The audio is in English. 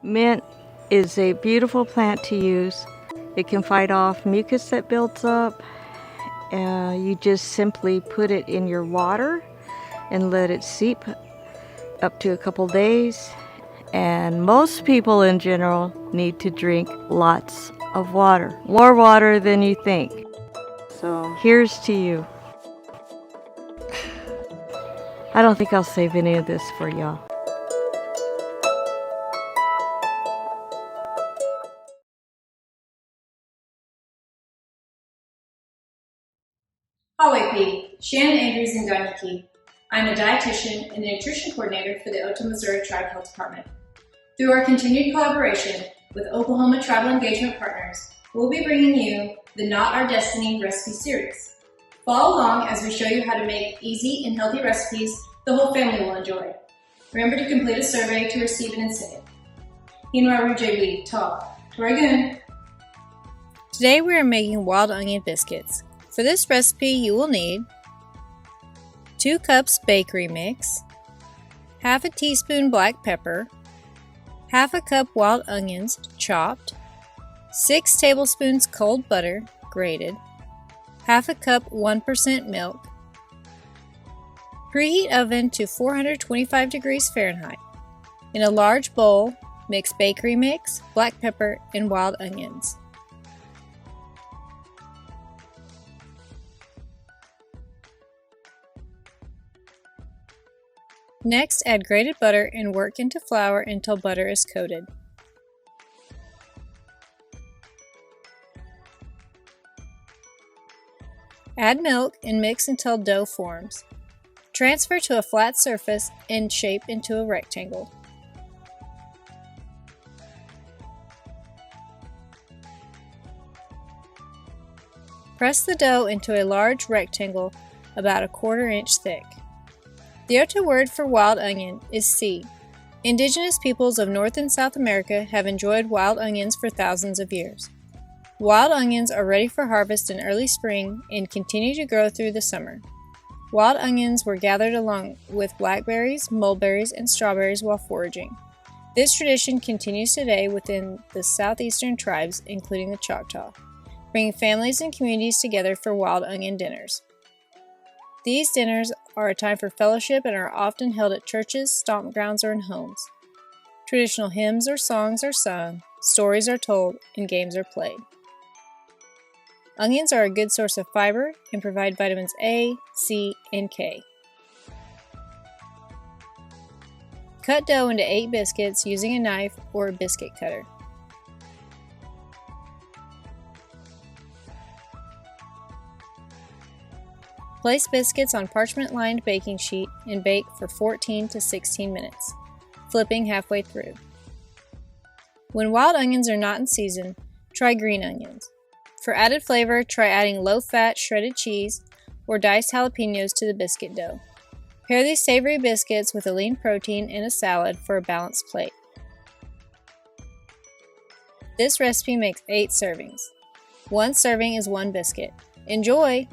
Mint is a beautiful plant to use. It can fight off mucus that builds up. You just simply put it in your water and let it seep up to a couple days. And most people in general need to drink lots of water, more water than you think. So here's to you. I don't think I'll save any of this for y'all. Hawaii, Shannon Andrews in Gainiki. I'm a dietitian and a nutrition coordinator for the Otoe-Missouria Tribe Health Department. Through our continued collaboration with Oklahoma Tribal Engagement Partners, we'll be bringing you the Not Our Destiny recipe series. Follow along as we show you how to make easy and healthy recipes the whole family will enjoy. Remember to complete a survey to receive an incentive. Hinwaru JB, Ta, Toragoon. Today we are making wild onion biscuits. For this recipe you will need 2 cups bakery mix, half a teaspoon black pepper, half a cup wild onions chopped, 6 tablespoons cold butter grated, half a cup 1% milk. Preheat oven to 425 degrees Fahrenheit. In a large bowl, mix bakery mix, black pepper, and wild onions. Next, add grated butter and work into flour until butter is coated. Add milk and mix until dough forms. Transfer to a flat surface and shape into a rectangle. Press the dough into a large rectangle about 1/4 inch thick. The Otoe word for wild onion is seed. Indigenous peoples of North and South America have enjoyed wild onions for thousands of years. Wild onions are ready for harvest in early spring and continue to grow through the summer. Wild onions were gathered along with blackberries, mulberries, and strawberries while foraging. This tradition continues today within the southeastern tribes, including the Choctaw, bringing families and communities together for wild onion dinners. These dinners are a time for fellowship and are often held at churches, stomp grounds, or in homes. Traditional hymns or songs are sung, stories are told, and games are played. Onions are a good source of fiber and provide vitamins A, C, and K. Cut dough into 8 biscuits using a knife or a biscuit cutter. Place biscuits on parchment-lined baking sheet and bake for 14 to 16 minutes, flipping halfway through. When wild onions are not in season, try green onions. For added flavor, try adding low-fat shredded cheese or diced jalapenos to the biscuit dough. Pair these savory biscuits with a lean protein and a salad for a balanced plate. This recipe makes 8 servings. 1 serving is 1 biscuit. Enjoy!